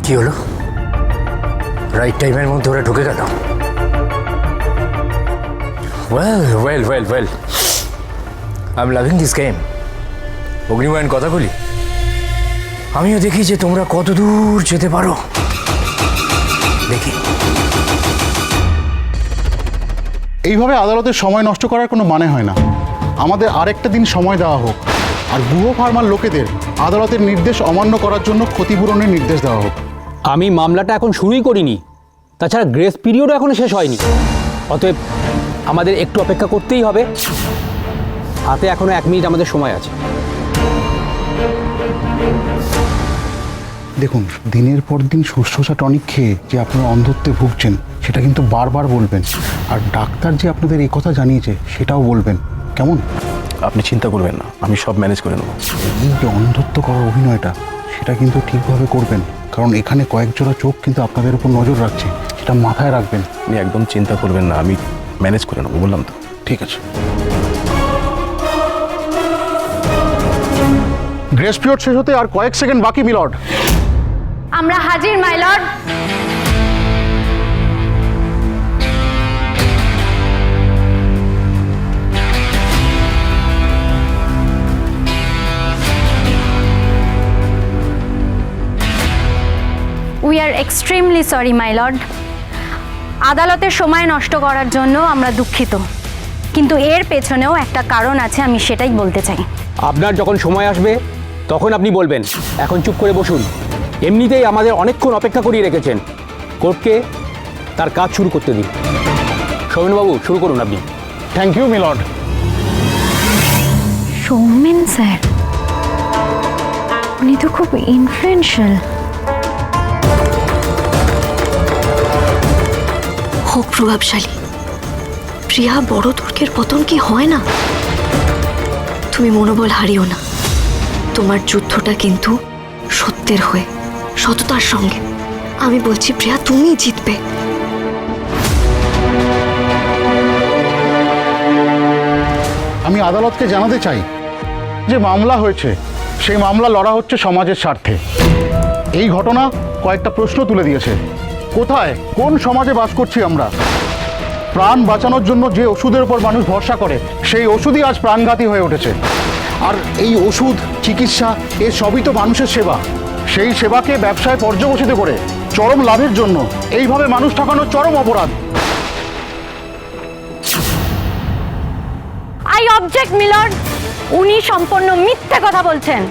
কি হলো? রাইট টাইমের মধ্যে ওরা ঢুকে গেল। Well I am loving this game. অগ্নিময়ন কথা বলি, আমিও দেখি যে তোমরা কত দূর যেতে পারো। দেখি। এইভাবে আদালতের সময় নষ্ট করার কোনো মানে হয় না। আমাদের আরেকটা দিন সময় দেওয়া হোক, আর গুহ ফার্মার লোকেদের আদালতের নির্দেশ অমান্য করার জন্য ক্ষতিপূরণের নির্দেশ দেওয়া হোক। আমি মামলাটা এখন শুরুই করিনি, তাছাড়া গ্রেস পিরিয়ডও এখনো শেষ হয়নি। অতএব আমাদের একটু অপেক্ষা করতেই হবে। হাতে এখনো 1 মিনিট আমাদের সময় আছে। দেখুন, দিনের পর দিন শুশ্রূষা টনিক খেয়ে যে আপনারা অন্ধত্বে ভুগছেন সেটা কিন্তু বারবার বলবেন, আর ডাক্তার যে আপনাদের এই কথা জানিয়েছে সেটাও বলবেন, কেমন? আপনি চিন্তা করবেন না, আমি সব ম্যানেজ করে নেব। এই যে অন্ধত্ব করার অভিনয়টা সেটা কিন্তু ঠিকভাবে করবেন, কারণ এখানে কয়েক জোড়া চোখ কিন্তু আপনাদের উপর নজর রাখছে, সেটা মাথায় রাখবেন। আপনি একদম চিন্তা করবেন না, আমি ম্যানেজ করে নেবো, বললাম তো। ঠিক আছে। গ্রেস পিরিয়ড শেষ হতে আর কয়েক সেকেন্ড বাকি, মিলর্ড। আমরা হাজির, my lord. We are extremely sorry, my lord. আদালতের সময় নষ্ট করার জন্য আমরা দুঃখিত, কিন্তু এর পেছনেও একটা কারণ আছে, আমি সেটাই বলতে চাই। আপনার যখন সময় আসবে তখন আপনি বলবেন, এখন চুপ করে বসুন। এমনিতেই আমাদের অনেকক্ষণ অপেক্ষা করিয়ে রেখেছেন। কোর্টকে তার কাজ শুরু করতে দিন। সৌমেনবাবু, শুরু করুন আপনি। Thank you, milord. Soumen sir, উনি তো খুব ইনফ্লুয়েন্সিয়াল। হোক প্রভাবশালী, প্রিয়া বড় দুর্গের পতন কি হয় না? তুমি মনোবল হারিও না। তোমার যুদ্ধটা কিন্তু সত্যের হয়ে, সততার সঙ্গে। আমি বলছি প্রিয়া, তুমি জিতবে। আমি আদালতকে জানাতে চাই যে মামলা হয়েছে, সেই মামলা লড়া হচ্ছে সমাজের স্বার্থে। এই ঘটনা কয়েকটা প্রশ্ন তুলে দিয়েছে। কোথায়, কোন সমাজে বাস করছি আমরা? প্রাণ বাঁচানোর জন্য যে ওষুধের উপর মানুষ ভরসা করে, সেই ওষুধই আজ প্রাণঘাতী হয়ে উঠেছে। আর এই ওষুধ, চিকিৎসা, এ সবই তো মানুষের সেবা। সেই সেবাকে ব্যবসায় পর্যবসিত করে চরম লাভের জন্য এইভাবে মানুষ ঠকানো চরম অপরাধ। I object, milord. উনি সম্পূর্ণ মিথ্যে কথা বলছেন।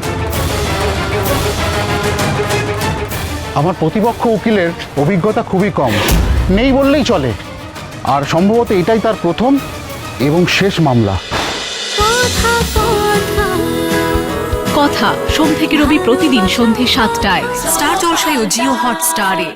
আমার প্রতিপক্ষ উকিলের অভিজ্ঞতা খুবই কম, নেই বললেই চলে। আর সম্ভবত এটাই তার প্রথম এবং শেষ মামলা। কথা সোম থেকে রবি প্রতিদিন সন্ধ্যে 7টায় স্টার জলসায় ও জিও হটস্টারে।